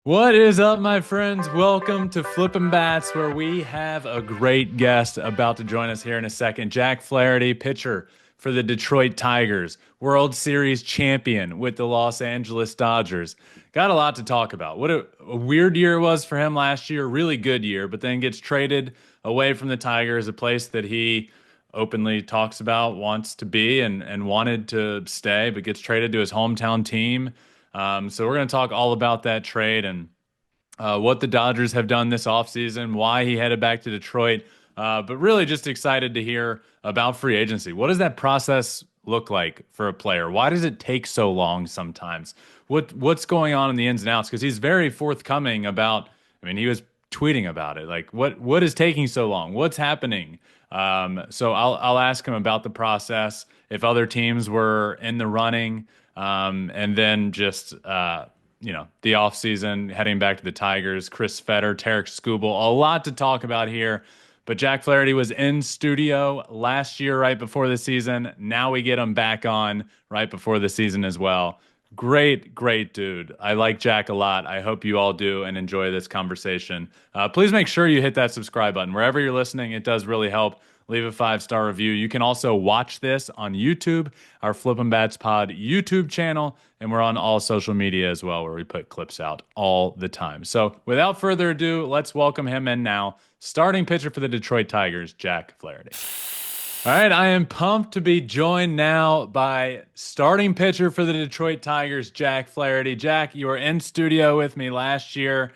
What is up, my friends? Welcome to Flippin' Bats, where we have a great guest about to join us here in a second. Jack Flaherty, pitcher for the Detroit Tigers, World Series champion with the Los Angeles Dodgers. Got a lot to talk about. What a weird year it was for him last year, really good year, but then gets traded away from the Tigers, a place that he openly talks about, wants to be, and wanted to stay, but gets traded to his hometown team. So we're going to talk all about that trade and what the Dodgers have done this offseason, why he headed back to Detroit, but really just excited to hear about free agency. What does that process look like for a player? Why does it take so long sometimes? What's going on in the ins and outs? Because he's very forthcoming about. I mean, he was tweeting about it. Like, what is taking so long? What's happening? So I'll ask him about the process, if other teams were in the running, and then just the offseason, heading back to the Tigers, Chris Fetter, Tarek Skubal, a lot to talk about here. But Jack Flaherty was in studio last year, right before the season. Now we get him back on right before the season as well. Great, great dude. I like Jack a lot. I hope you all do and enjoy this conversation. Please make sure you hit that subscribe button wherever you're listening. It does really help. Leave a 5-star review. You can also watch this on YouTube, our Flippin' Bats Pod YouTube channel, and we're on all social media as well, where we put clips out all the time. So without further ado, let's welcome him in now. Starting pitcher for the Detroit Tigers, Jack Flaherty. All right, I am pumped to be joined now by starting pitcher for the Detroit Tigers, Jack Flaherty. Jack, you were in studio with me last year,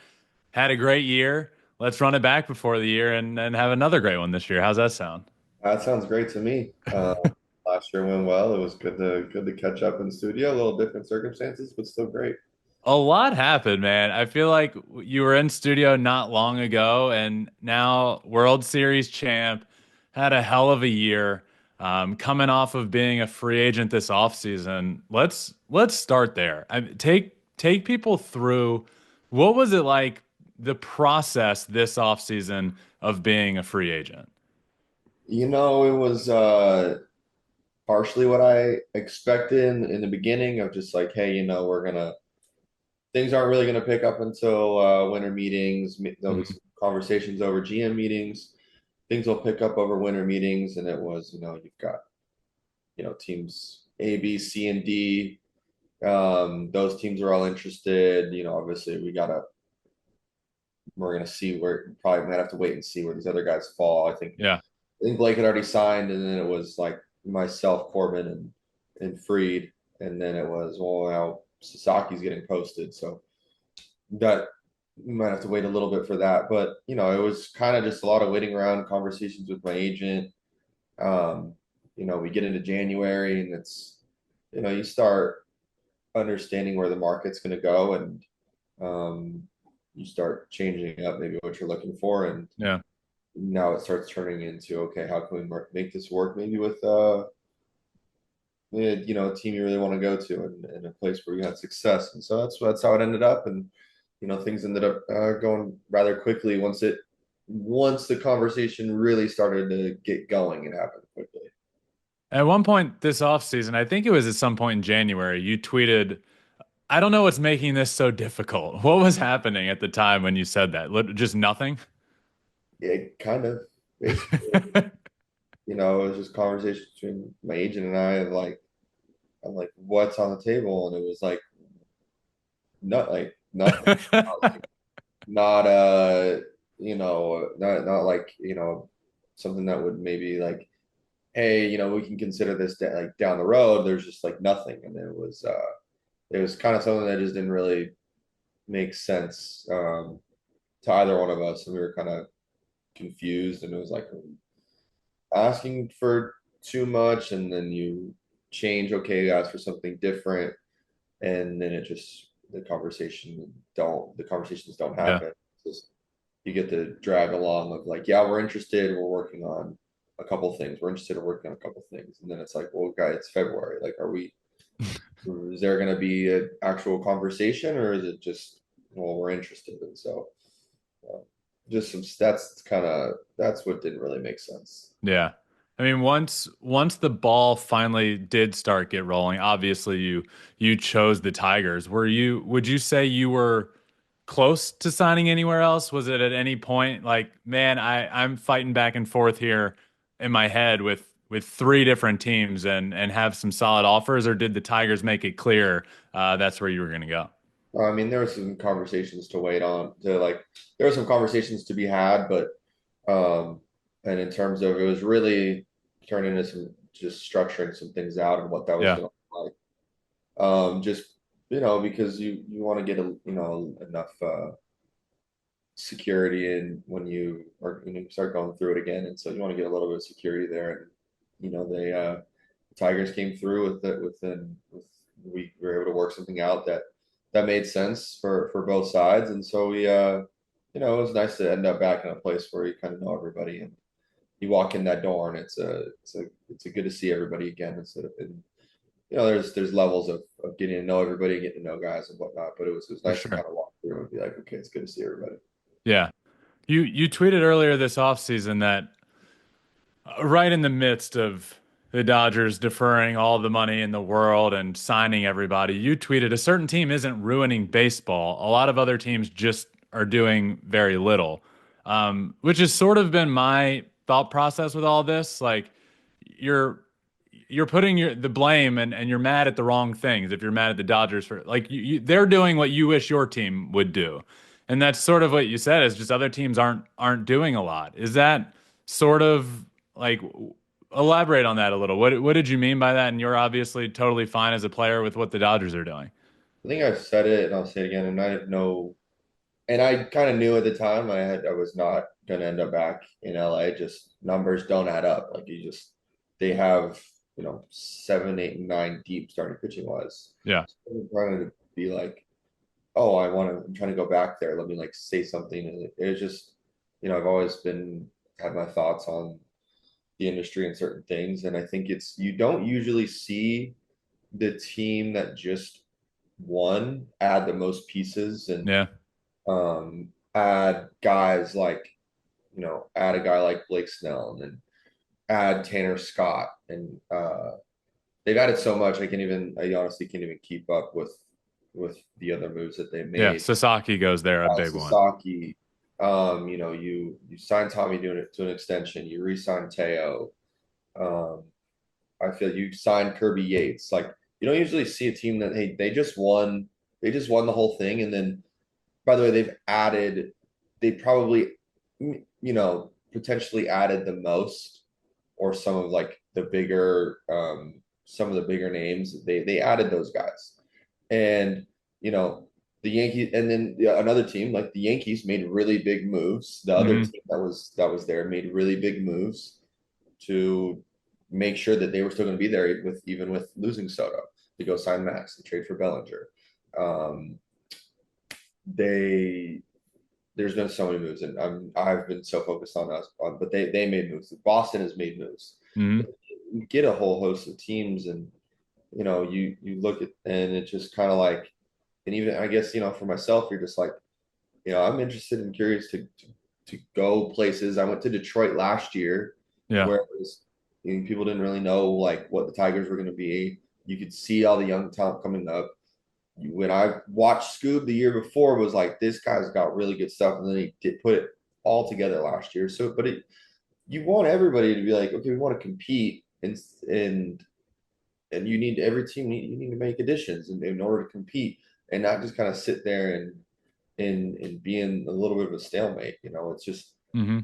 had a great year. Let's run it back before the year and have another great one this year. How's that sound? That sounds great to me. Last year went well. It was good to catch up in studio. A little different circumstances, but still great. A lot happened, man. I feel like you were in studio not long ago, and now World Series champ, had a hell of a year. Coming off of being a free agent this offseason. Let's start there. Take people through what was it like, the process this offseason of being a free agent. It was partially what I expected in the beginning of just like, hey, things aren't really gonna pick up until winter meetings. There'll be Mhm. some conversations over GM meetings. Things will pick up over winter meetings, and it was, you've got, teams A, B, C, and D. Those teams are all interested. Obviously we're gonna see where probably might have to wait and see where these other guys fall. Yeah. I think Blake had already signed, and then it was like myself, Corbin, and Freed, and then it was, well, now Sasaki's getting posted, so that we might have to wait a little bit for that. But it was kind of just a lot of waiting around, conversations with my agent. Um, we get into January, and it's you start understanding where the market's going to go, and um, you start changing up maybe what you're looking for, and Yeah. now it starts turning into, okay, how can we make this work maybe with a team you really want to go to, and a place where you had success. And so that's how it ended up. And things ended up going rather quickly once the conversation really started to get going. It happened quickly. At one point this offseason, I think it was at some point in January, you tweeted, I don't know what's making this so difficult. What was happening at the time when you said that? Just nothing? It kind of basically, it was just conversation between my agent and I of like, I'm like, what's on the table? And it was like nothing. Not not like, something that would maybe like, hey, we can consider this like down the road. There's just like nothing. And it was kind of something that just didn't really make sense to either one of us. And we were kind of confused, and it was like asking for too much, and then you change, okay, you ask for something different, and then it just the conversations don't Yeah. happen. It's just, you get to drag along of like, yeah, we're interested, we're working on a couple things, we're interested in working on a couple things, and then it's like, well, guys, it's February, like, is there going to be an actual conversation, or is it just, well, we're interested? And so uh, just some that's what didn't really make sense. Yeah. I mean, once the ball finally did start get rolling, obviously you chose the Tigers. Would you say you were close to signing anywhere else? Was it at any point like, man, I'm fighting back and forth here in my head with three different teams and have some solid offers, or did the Tigers make it clear that's where you were going to go? I mean, there were some conversations to wait on to like there were some conversations to be had, but um and in terms of it was really turning into some just structuring some things out and what that was Yeah, going to look like. Just because you want to get enough security in when you are start going through it again, and so you want to get a little bit of security there. And they the Tigers came through with it we were able to work something out that made sense for both sides, and so it was nice to end up back in a place where you kind of know everybody and you walk in that door and it's a good to see everybody again instead of there's levels of getting to know everybody, getting to know guys and whatnot, but it was for nice to sure. kind of walk through and be like, okay, it's good to see everybody. Yeah. You tweeted earlier this offseason that right in the midst of the Dodgers deferring all the money in the world and signing everybody, you tweeted a certain team isn't ruining baseball. A lot of other teams just are doing very little, which has sort of been my thought process with all this. Like you're you're putting the blame and you're mad at the wrong things if you're mad at the Dodgers for like they're doing what you wish your team would do. And that's sort of what you said is just other teams aren't doing a lot. Is that sort of like elaborate on that a little? What did you mean by that? And you're obviously totally fine as a player with what the Dodgers are doing. I think I've said it and I'll say it again, and I have no, and I kind of knew at the time I was not going to end up back in LA. Just numbers don't add up. Like they have 7, 8, and 9 deep starting pitching wise. Yeah, So I'm trying to be like, oh, I'm trying to go back there. Let me like say something. And it was just, I've always had my thoughts on the industry and certain things. And I think you don't usually see the team that just won add the most pieces and yeah, add guys like, add a guy like Blake Snell and add Tanner Scott. And they've added so much. I honestly can't even keep up with the other moves that they yeah. made. Sasaki goes there, a big one. Sasaki, you signed Tommy doing it to an extension. You re-signed Teo. Um, I feel you signed Kirby Yates. Like you don't usually see a team that hey they just won the whole thing, and then by the way they probably potentially added the most or some of the bigger names they added those guys, and you know the Yankees, and then another team like the Yankees made really big moves. The other Hmm. team that was there made really big moves to make sure that they were still going to be there even with losing Soto. To go sign Max, to trade for Bellinger. Um, they there's been so many moves, and I've been so focused on us, but they made moves. Boston has made moves. Hmm. You get a whole host of teams, and you look at, and it's just kind of like, and even I guess for myself, you're just like, I'm interested and curious to go places. I went to Detroit last year, Yeah, where it was, people didn't really know like what the Tigers were going to be. You could see all the young talent coming up. When I watched Scoob the year before, was like this guy's got really good stuff, and then he did put it all together last year. So, but you want everybody to be like, okay, we want to compete, and every team you need to make additions in order to compete, and not just kind of sit there and be in a little bit of a stalemate. It's just hmm,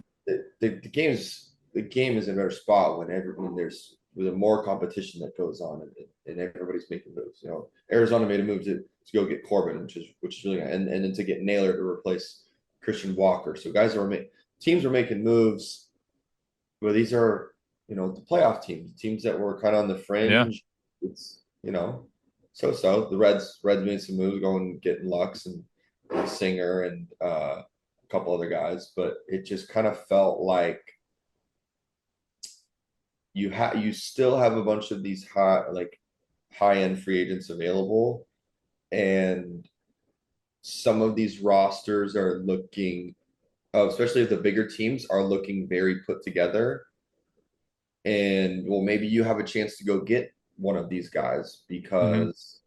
the game is in a better spot when there's with a more competition that goes on, and everybody's making moves. Arizona made a move to go get Corbin, which is really and then to get Naylor to replace Christian Walker. So teams are making moves, but these are the playoff teams that were kind of on the yeah. fringe. It's so the Reds made some moves going getting Lux and Singer and a couple other guys, but it just kind of felt like you still have a bunch of these high end free agents available, and some of these rosters are looking, especially if the bigger teams are looking very put together. And well, maybe you have a chance to go get one of these guys Hmm. because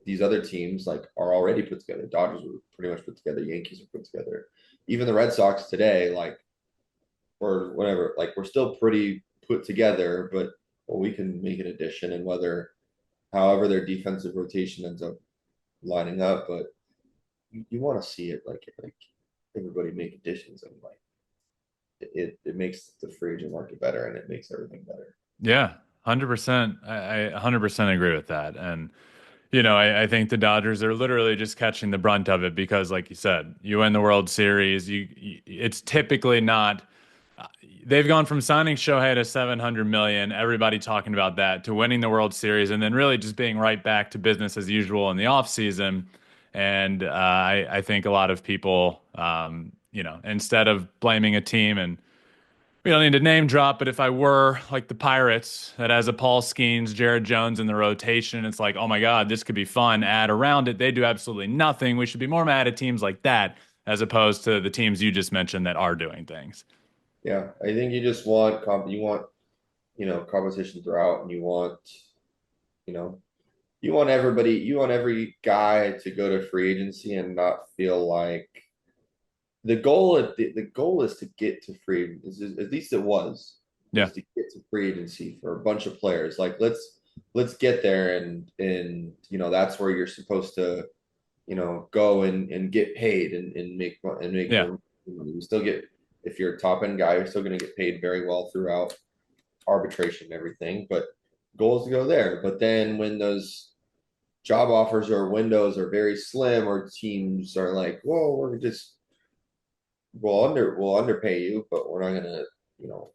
these other teams like are already put together. Dodgers were pretty much put together. Yankees are put together. Even the Red Sox today, like or whatever, like we're still pretty put together. But well, we can make an addition, and whether however their defensive rotation ends up lining up, but you want to see it like everybody make additions and like it makes the free agent market better and it makes everything better. Yeah, 100%. I 100% agree with that. And, I think the Dodgers are literally just catching the brunt of it because, like you said, you win the World Series. It's typically not. They've gone from signing Shohei to 700 million, everybody talking about that, to winning the World Series, and then really just being right back to business as usual in the offseason. And I think a lot of people, instead of blaming a team, and we don't need to name drop, but if I were like the Pirates that has a Paul Skeens, Jared Jones in the rotation, it's like, oh my God, this could be fun. Add around it. They do absolutely nothing. We should be more mad at teams like that as opposed to the teams you just mentioned that are doing things. Yeah, I think you just want you want competition throughout, and you know you want every guy to go to free agency and not feel like the goal is to get to free at least it was Yeah. to get to free agency for a bunch of players. Like let's get there, and that's where you're supposed to go and get paid and make Yeah. more money. You still get, if you're a top end guy, you're still going to get paid very well throughout arbitration and everything, but goals to go there. But then when those job offers or windows are very slim, or teams are like, whoa, we're just we'll underpay you, but we're not gonna, you know,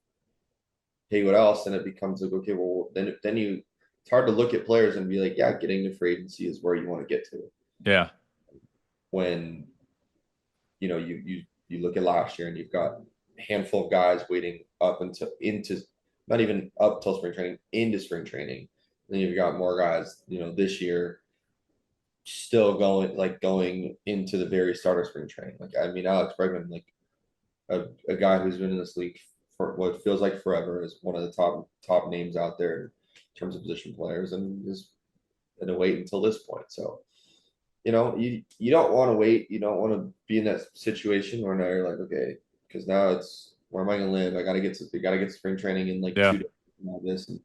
pay what else, and it becomes like, okay, well then you it's hard to look at players and be like, yeah, getting to free agency is where you want to get to. Yeah. When you look at last year and you've got a handful of guys waiting up until into not even up till spring training, into spring training. Then you've got more guys, this year still going into the very start of spring training. Like I mean, Alex Bregman, like a guy who's been in this league for what feels like forever, is one of the top names out there in terms of position players, and is going to wait until this point. So you don't want to wait. You don't want to be in that situation where now you're like, okay, because now it's where am I going to live? I got to get spring training in like Yeah. 2 days and all this, and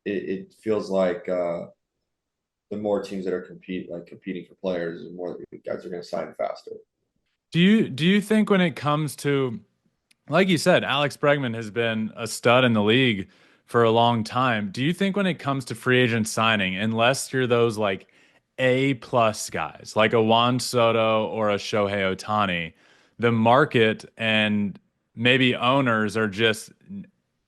it feels like the more teams that are competing for players, the more guys are going to sign faster. Do you think when it comes to, like you said, Alex Bregman has been a stud in the league for a long time. Do you think when it comes to free agent signing, unless you're those like A plus guys, like a Juan Soto or a Shohei Ohtani, the market and maybe owners are just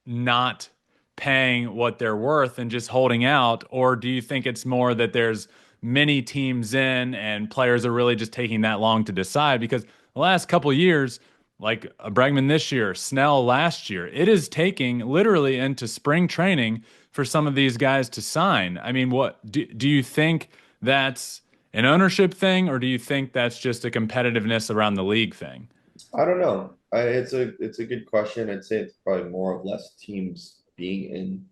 not paying what they're worth and just holding out? Or do you think it's more that there's many teams in and players are really just taking that long to decide? Because the last couple of years, like Bregman this year, Snell last year, it is taking literally into spring training for some of these guys to sign. I mean, what do you think that's an ownership thing, or do you think that's just a competitiveness around the league thing? I don't know. It's a good question. I'd say it's probably more of less teams being in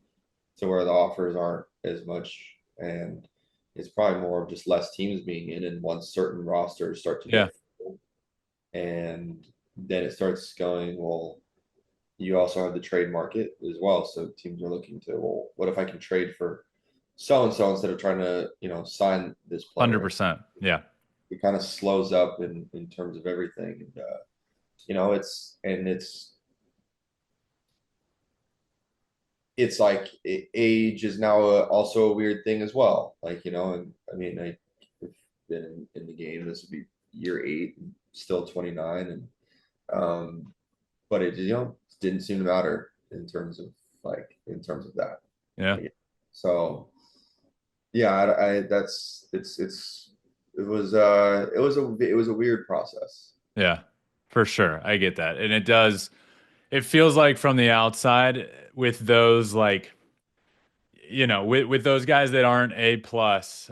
to where the offers aren't as much, and it's probably more of just less teams being in, and once certain rosters start to Yeah, get full, and then it starts going, well, you also have the trade market as well. So teams are looking to, well, what if I can trade for so and so instead of trying to, sign this player? 100%. Yeah, It kind of slows up in terms of everything. And it's like age is now also a weird thing as well. Like, and I mean, I've been in the game. This would be year 8, and still 29, and but it didn't seem to matter in terms of that. yeah, Like, so yeah, I that's it was a weird process. yeah, for sure. I get that. And it does, it feels like from the outside with those like, with those guys that aren't A plus,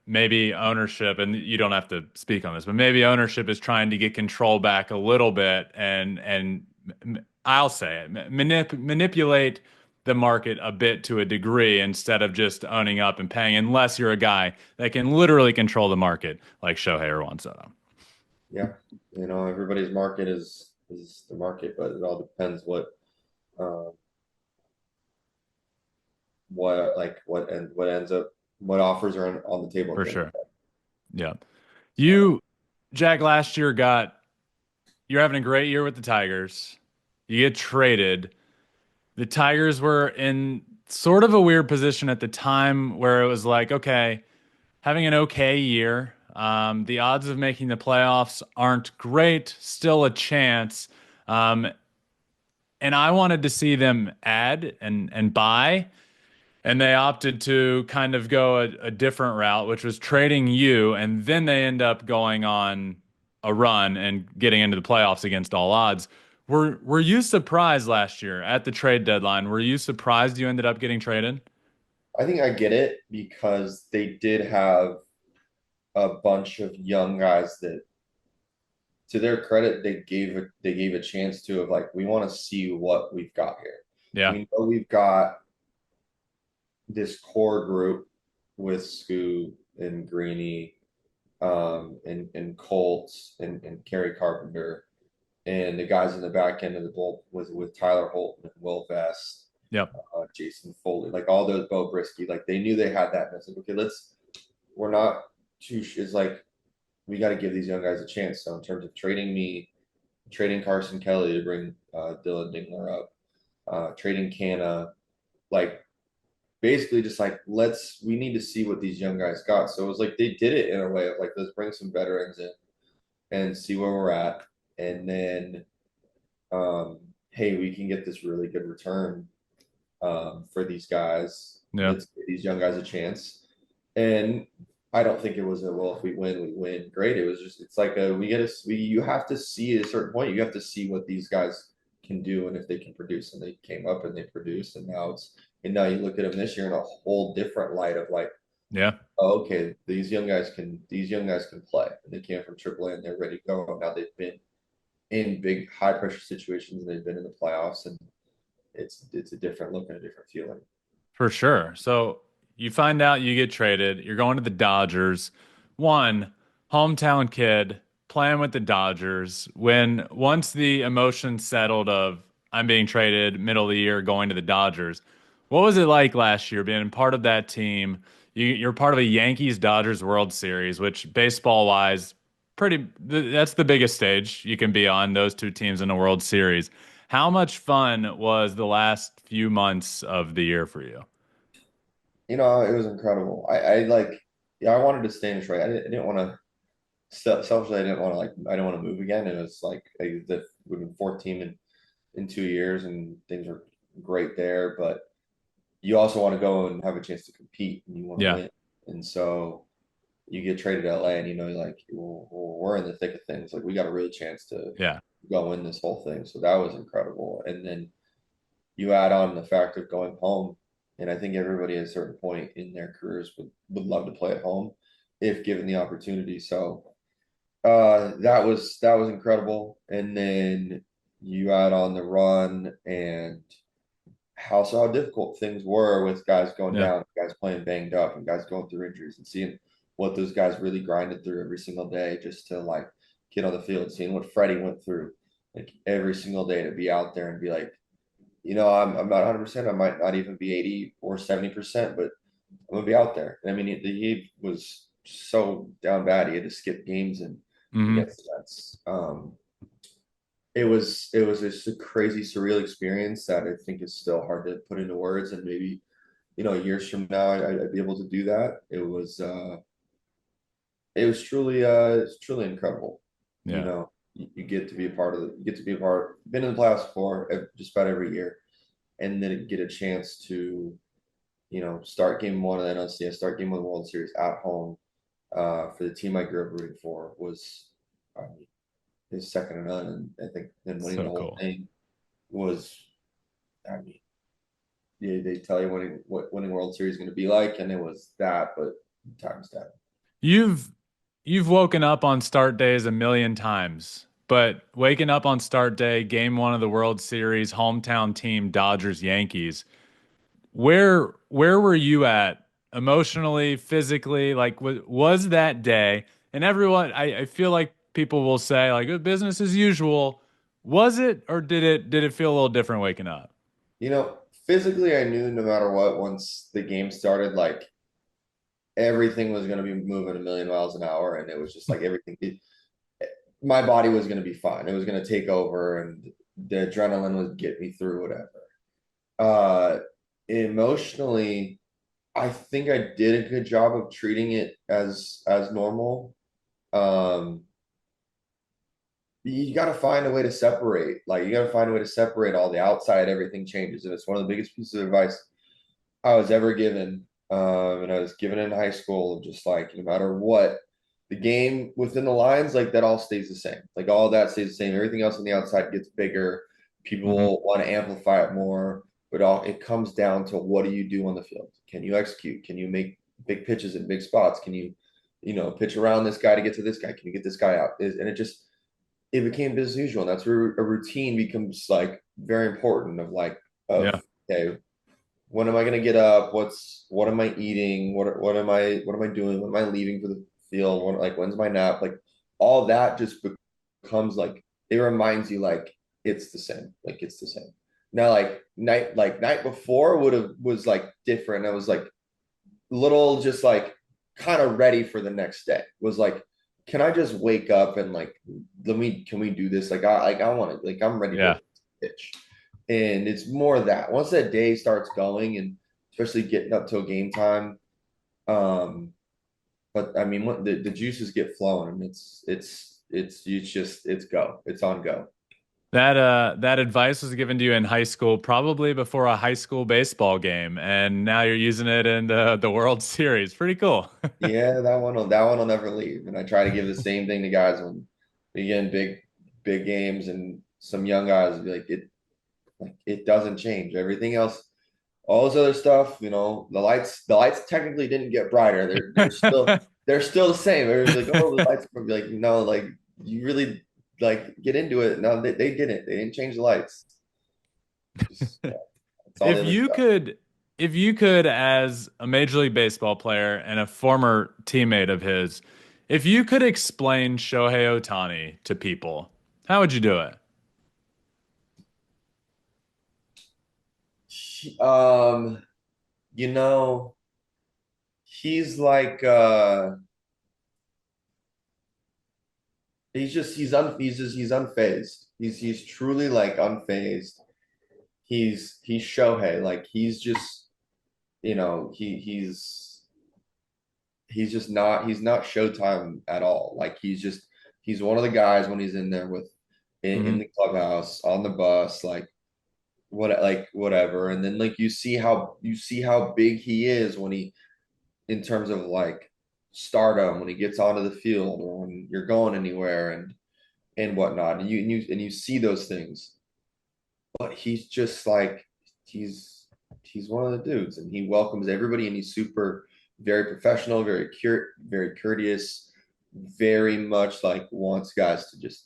maybe ownership, and you don't have to speak on this, but maybe ownership is trying to get control back a little bit, and I'll say it, manipulate the market a bit to a degree instead of just owning up and paying, unless you're a guy that can literally control the market like Shohei or Juan Soto. Yeah, everybody's market is the market, but it all depends uh, what ends up what offers are on the table at For the end of sure. the day. Yeah. So You, Jack, last year you're having a great year with the Tigers. You get traded. The Tigers were in sort of a weird position at the time where it was like, okay, having an okay year. The odds of making the playoffs aren't great, still a chance. Um, and I wanted to see them add and buy, and they opted to kind of go a different route, which was trading you, and then they end up going on a run and getting into the playoffs against all odds. Were you surprised last year at the trade deadline? Were you surprised you ended up getting traded? I think I get it because they did have a bunch of young guys that, to their credit, they gave a chance to, of like, we want to see what we've got here. Yeah, We know we've got this core group with Scoot and Greeny, and Colts and Kerry Carpenter, and the guys in the back end of the bowl with Tyler Holton and Will Vest, yep, Jason Foley, like all those, Bo Brisky, like they knew they had that message. Okay, we're not too. It's like we got to give these young guys a chance. So in terms of trading Carson Kelly to bring Dylan Dingler up, trading Canna, like basically just like we need to see what these young guys got. So it was like they did it in a way of like, let's bring some veterans in and see where we're at, and then hey, we can get this really good return for these guys. yeah, Let's give these young guys a chance. And I don't think it was a, well, if we win, we win. Great. It was just, it's like you have to see at a certain point, you have to see what these guys can do and if they can produce. And they came up and they produced. And now you look at them this year in a whole different light of like, yeah, oh, okay, these young guys can play. And they came from AAA and they're ready to go. Now they've been in big high pressure situations and they've been in the playoffs, and it's a different look and a different feeling. for sure. So you find out you get traded. You're going to the Dodgers. One, hometown kid playing with the Dodgers. When once the emotion settled of I'm being traded middle of the year going to the Dodgers, what was it like last year being part of that team? You're part of a Yankees Dodgers World Series, which baseball wise, that's the biggest stage you can be on, those two teams in a World Series. How much fun was the last few months of the year for you? It was incredible. I like, yeah, I wanted to stay in Detroit. I didn't want to, selfishly, I didn't want to move again. It was like, we've been 14 in 2 years and things are great there, but you also want to go and have a chance to compete and you want to Yeah, win. And so you get traded to LA and you're like, well, we're in the thick of things. Like we got a real chance to yeah, go win this whole thing. So that was incredible. And then you add on the fact of going home. And I think everybody at a certain point in their careers would love to play at home if given the opportunity. So that was incredible. And then you add on the run and how difficult things were with guys going yeah. down, guys playing banged up, and guys going through injuries, and seeing what those guys really grinded through every single day just to like get on the field, seeing what Freddie went through like every single day to be out there and be like, I'm not 100%. I might not even be 80 or 70%, but I'm gonna be out there. And I mean, he was so down bad. He had to skip games and Hmm. against the Mets. It was just a crazy surreal experience that I think is still hard to put into words. And maybe years from now, I'd be able to do that. It's truly incredible. Yeah. You get to be a part of it. You get to be a part. Been in the playoffs before, just about every year, and then get a chance to start game one of the NLCS, start game one of the World Series at home, for the team I grew up rooting for was, I mean, is second to none. And I think then winning the So whole cool. thing was, I mean, yeah, they tell you what winning World Series is going to be like, and it was that, but times that. You've you've woken up on start days a million times, but waking up on start day, game one of the World Series, hometown team, Dodgers, Yankees. where were you at emotionally, physically? Like, was that day? And everyone, I feel like people will say like business as usual. Was it, or did it feel a little different waking up? You know, physically, I knew no matter what, once the game started, like everything was going to be moving a million miles an hour, and it was just like my body was going to be fine. It was going to take over, and the adrenaline would get me through whatever. Uh, Emotionally, I think I did a good job of treating it as normal. Um, you got to find a way to separate. Like you got to find a way to separate all the outside. Everything changes, and it's one of the biggest pieces of advice I was ever given. And I was given in high school, just like no matter what, the game within the lines, like that all stays the same. Like all that stays the same. Everything else on the outside gets bigger. Hmm. People want to amplify it more, but all it comes down to what do you do on the field? Can you execute? Can you make big pitches in big spots? Can you, pitch around this guy to get to this guy? Can you get this guy out? And it became business as usual. And that's where a routine becomes like very important of like Yeah. of okay, when am I gonna get up? What am I eating? What am I doing? When am I leaving for the field? When's my nap? Like all that just becomes like it reminds you like it's the same. Like it's the same. Now night before was like different. I was like little just like kind of ready for the next day. Was like, can I just wake up and like can we do this? I want to like I'm ready to Yeah. pitch. And it's more that once that day starts going and especially getting up till game time, but I mean when the juices get flowing and it's go. It's on go. That advice was given to you in high school, probably before a high school baseball game, and now you're using it in the World Series. Pretty cool. Yeah, that one will never leave. And I try to give the same thing to guys when we get in big games and some young guys will be like it doesn't change. Everything else, all this other stuff, the lights technically didn't get brighter. They're still the same. Everybody's like, oh, the lights would be like, no, like you really like get into it. No, they didn't. They didn't change the lights. Just yeah, that's all the If other you stuff. could, if you could, as a Major League Baseball player and a former teammate of his, if you could explain Shohei Ohtani to people, how would you do it? Um, you know, he's like he's unfazed. He's truly like unfazed. He's Shohei. Like he's just he's not Showtime at all. Like he's one of the guys when he's in there with in Hmm. the clubhouse on the bus whatever, and then like you see how big he is when he in terms of like stardom when he gets onto the field or when you're going anywhere and whatnot, and you see those things, but he's just like he's one of the dudes, and he welcomes everybody, and he's super very professional, very courteous, very much like wants guys to just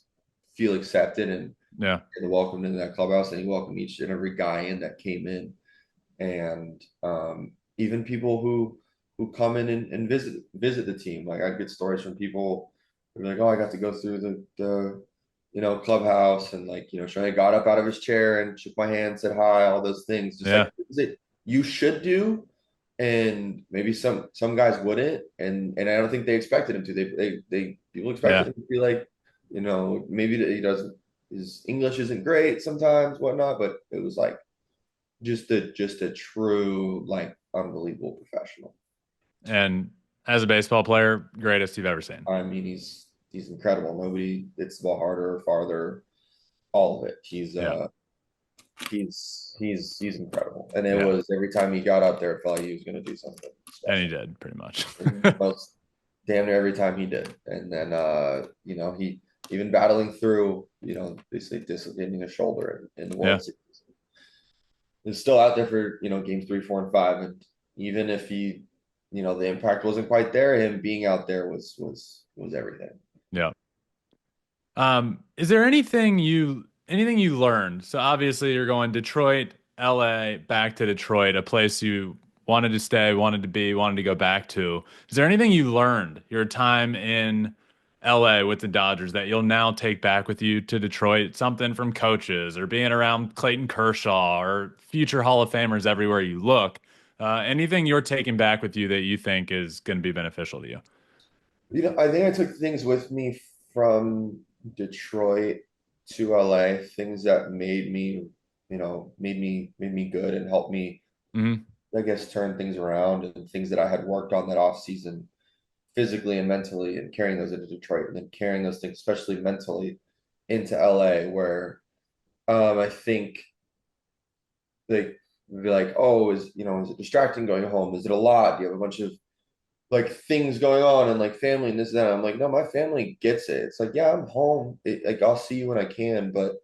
feel accepted Yeah. and welcomed into that clubhouse, and he welcomed each and every guy in that came in, and even people who come in and visit the team. Like I get stories from people who are like, oh, I got to go through the clubhouse, and like Shohei got up out of his chair and shook my hand, said hi, all those things, just like Yeah. things that you should do, and maybe some guys wouldn't, and I don't think they expected him to. They people expected Yeah. him to be like, maybe that he doesn't. His English isn't great sometimes, whatnot, but it was like just a true like unbelievable professional. And as a baseball player, greatest you've ever seen. I mean, he's incredible. Nobody hits the ball harder, farther, all of it. Yeah. He's incredible. And it Yeah. was every time he got up there, it felt like he was going to do something And he special. did pretty much. And most damn near every time he did. And then he even battling through, basically dislocating a shoulder in the Yeah. World Series. Is still out there for games 3, 4, and 5, and even if the impact wasn't quite there, him being out there was everything. Yeah. Is there anything you learned? So obviously you're going Detroit. LA back to Detroit, a place you wanted to stay, wanted to be, wanted to go back to. Is there anything you learned your time in LA with the Dodgers that you'll now take back with you to Detroit? Something from coaches or being around Clayton Kershaw or future Hall of Famers everywhere you look. Anything you're taking back with you that you think is going to be beneficial to you? I think I took things with me from Detroit to LA, things that made me, made me good and helped me, Hmm. I guess, turn things around, and things that I had worked on that off season physically and mentally, and carrying those into Detroit, and then carrying those things, especially mentally, into LA, where I think they would be like, oh, is it distracting going home? Is it a lot? Do you have a bunch of like things going on and like family and this and that? I'm like, no, my family gets it. It's like, yeah, I'm home. Like I'll see you when I can, but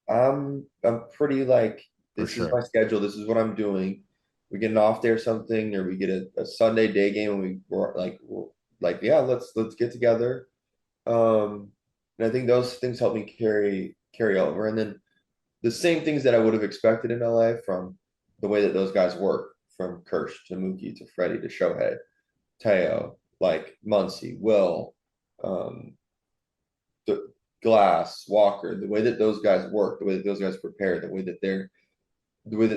I'm pretty like, For this is sure. my schedule. This is what I'm doing. We get an off day or something, or we get a Sunday day game, and we're like, yeah, let's get together. Um, and I think those things help me carry over. And then the same things that I would have expected in LA, from the way that those guys work, from Kirsch to Mookie to Freddie to Shohei, Teo, like Muncy, Will, um, the Glass, Walker, the way that those guys work, the way that those guys prepare, the way that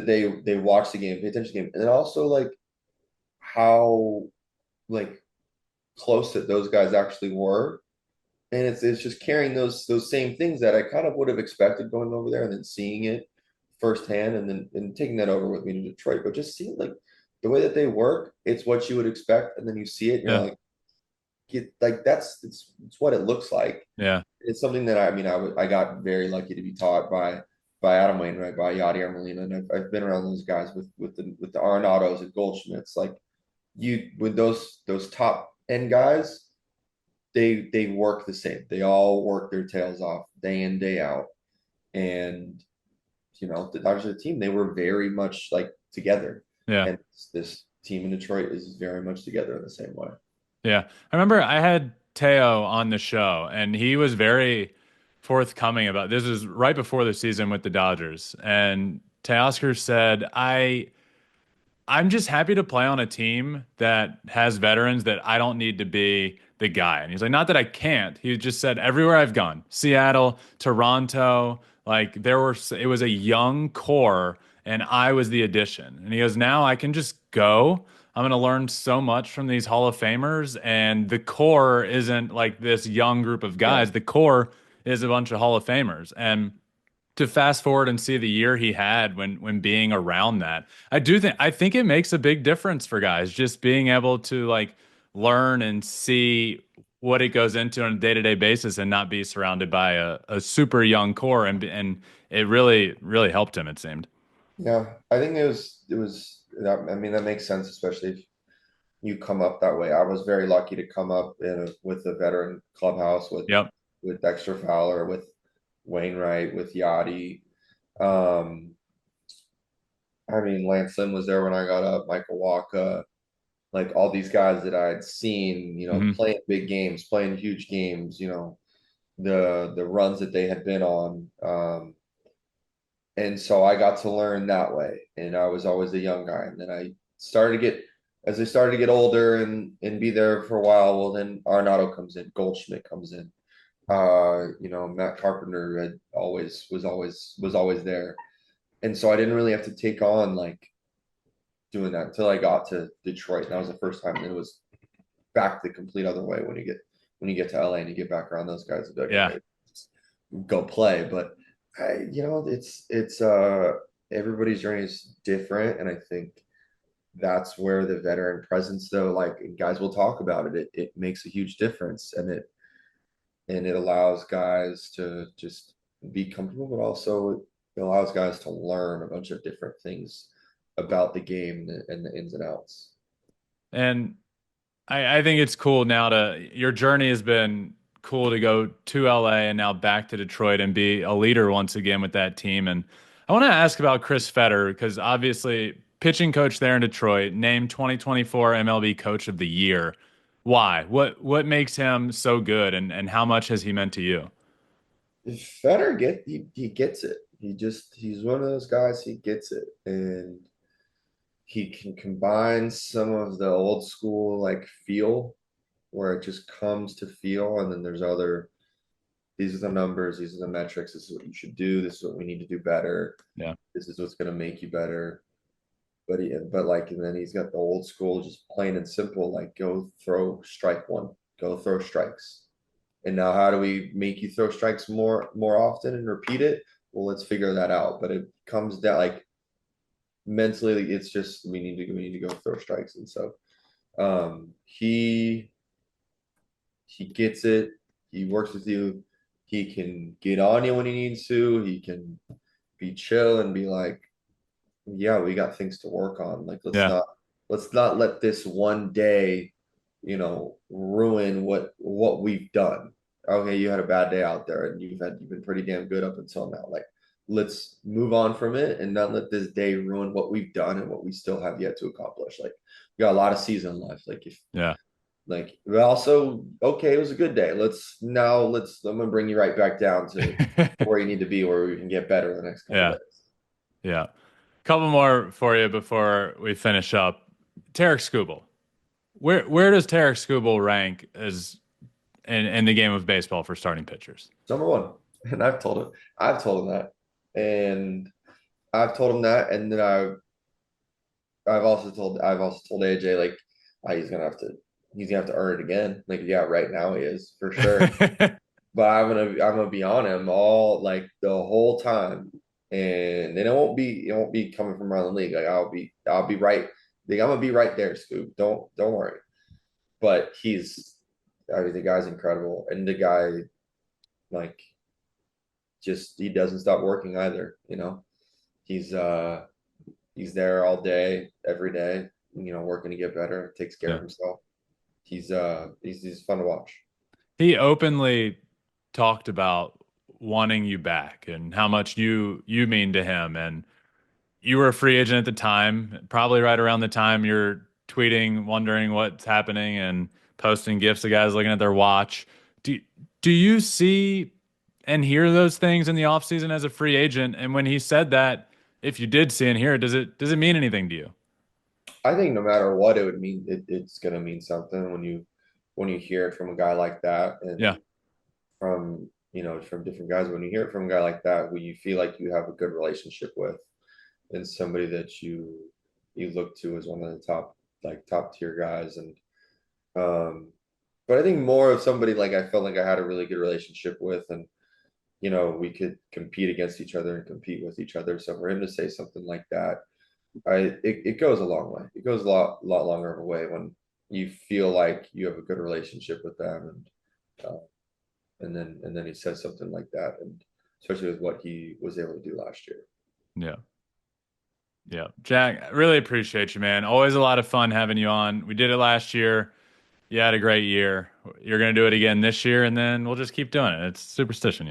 they watch the game, pay attention to the game, and then also like how like close that those guys actually were. And it's just carrying those same things that I kind of would have expected going over there, and then seeing it firsthand, and then and taking that over with me to Detroit. But just seeing like the way that they work, it's what you would expect, and then you see it, and you're Yeah. like, it's what it looks like. Yeah. It's something that I got very lucky to be taught by Adam Wainwright, by Yadier Molina, and I've been around those guys with the Arenados and Goldschmidts. Like you with those top end guys, they work the same. They all work their tails off day in, day out. And the Dodgers are a team, they were very much like together. Yeah. And this team in Detroit is very much together in the same way. Yeah. I remember I had Teo on the show and he was very forthcoming about this was right before the season with the Dodgers. And Teoscar said, I'm just happy to play on a team that has veterans that I don't need to be the guy. And he's like, not that I can't. He just said everywhere I've gone, Seattle, Toronto, like it was a young core and I was the addition. And he goes, now I can just go. I'm going to learn so much from these Hall of Famers. And the core isn't like this young group of Yeah. guys. The core is a bunch of Hall of Famers. And to fast forward and see the year he had when being around that. I think it makes a big difference for guys just being able to like learn and see what it goes into on a day-to-day basis and not be surrounded by a super young core and it really helped him it seemed. Yeah. I think it was that, I mean, that makes sense, especially if you come up that way. I was very lucky to come up with a veteran clubhouse Yep. with Dexter Fowler, with Wainwright, with Yachty. Um, I mean, Lance Lynn was there when I got up, Michael Walker, like all these guys that I had seen, Hmm. playing big games, playing huge games, the runs that they had been on. And so I got to learn that way. And I was always a young guy. And then as I started to get older and be there for a while, well, then Arnado comes in, Goldschmidt comes in. Matt Carpenter was always there. And so I didn't really have to take on like doing that until I got to Detroit. And that was the first time. And it was back the complete other way when you get to LA and you get back around those guys. Like, Yeah. okay, go play. But everybody's journey is different, and I think that's where the veteran presence, though, like guys will talk about it. It makes a huge difference, and it allows guys to just be comfortable, but also it allows guys to learn a bunch of different things about the game and the ins and outs. And I think it's cool now to your journey has been cool to go to LA and now back to Detroit and be a leader once again with that team. And I want to ask about Chris Fetter because obviously pitching coach there in Detroit, named 2024 MLB Coach of the Year. Why? What makes him so good and how much has he meant to you? Fetter he gets it. he's one of those guys. He gets it, and he can combine some of the old school like feel where it just comes to feel, and then there's other. These are the numbers. These are the metrics. This is what you should do. This is what we need to do better. Yeah. This is what's going to make you better. But like, and then he's got the old school, just plain and simple, like go throw strike one, go throw strikes. And now how do we make you throw strikes more often and repeat it? Well, let's figure that out. But it comes down like mentally, it's just we need to go throw strikes. And so he gets it. He works with you. He can get on you when he needs to. He can be chill and be like, yeah, we got things to work on. Like let's not let this one day, ruin what we've done. Okay, you had a bad day out there and you've been pretty damn good up until now. Like let's move on from it and not let this day ruin what we've done and what we still have yet to accomplish. Like we got a lot of season left. Like like also okay, it was a good day. I'm gonna bring you right back down to where you need to be, where we can get better the next couple days. Yeah. Couple more for you before we finish up. Tarek Skubal. Where does Tarek Skubal rank as in the game of baseball for starting pitchers? Number one. And I've told him that. And I've told him that. And then I've also told AJ like he's gonna have to earn it again. Like, yeah, right now he is for sure. But I'm gonna be on him all like the whole time. And then it won't be coming from around the league. Like I'll be right. Like, I'm gonna be right there, Scoop. Don't worry. But the guy's incredible, and the guy, like, just he doesn't stop working either. He's there all day, every day. Working to get better. Takes care of himself. He's fun to watch. He openly talked about wanting you back and how much you mean to him, and you were a free agent at the time, probably right around the time you're tweeting wondering what's happening and posting gifs of guys looking at their watch. Do you see and hear those things in the offseason as a free agent? And when he said that, if you did see and hear it, does it mean anything to you? I think no matter what it would mean, it's gonna mean something when you hear it from a guy like that, and from from different guys. When you hear it from a guy like that, who you feel like you have a good relationship with, and somebody that you look to as one of the top tier guys, and but I think more of somebody like I felt like I had a really good relationship with, and we could compete against each other and compete with each other. So for him to say something like that, it goes a long way. It goes a lot longer of a way when you feel like you have a good relationship with them, and then he says something like that, and especially with what he was able to do last year. Yeah, Jack, I really appreciate you, man. Always a lot of fun having you on. We did it last year. You had a great year. You're going to do it again this year, and then we'll just keep doing it. It's superstition,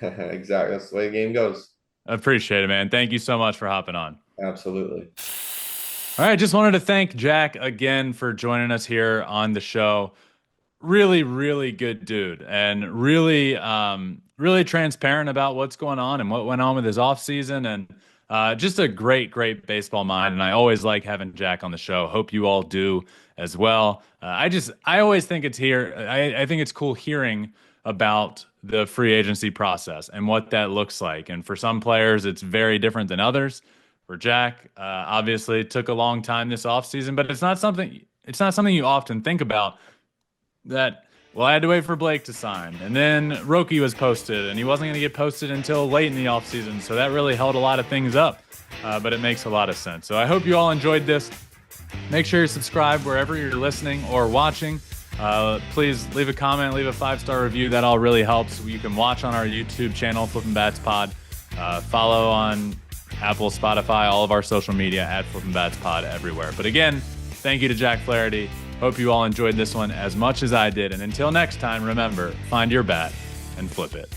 Exactly. That's the way the game goes. I appreciate it, man. Thank you so much for hopping on. Absolutely. All right, just wanted to thank Jack again for joining us here on the show. Really, really good dude, and really, really transparent about what's going on and what went on with his offseason, and just a great baseball mind. And I always like having Jack on the show. Hope you all do as well. I always think I think it's cool hearing about the free agency process and what that looks like. And for some players, it's very different than others. For Jack, obviously it took a long time this offseason, but it's not something you often think about. I had to wait for Blake to sign, and then Roki was posted, and he wasn't going to get posted until late in the offseason, so that really held a lot of things up, but it makes a lot of sense. So I hope you all enjoyed this. Make sure you subscribe wherever you're listening or watching. Please leave a comment, leave a 5-star review. That all really helps. You can watch on our YouTube channel, Flippin' Bats Pod. Follow on Apple, Spotify, all of our social media at Flippin' Bats Pod everywhere. But again, thank you to Jack Flaherty. Hope you all enjoyed this one as much as I did. And until next time, remember, find your bat and flip it.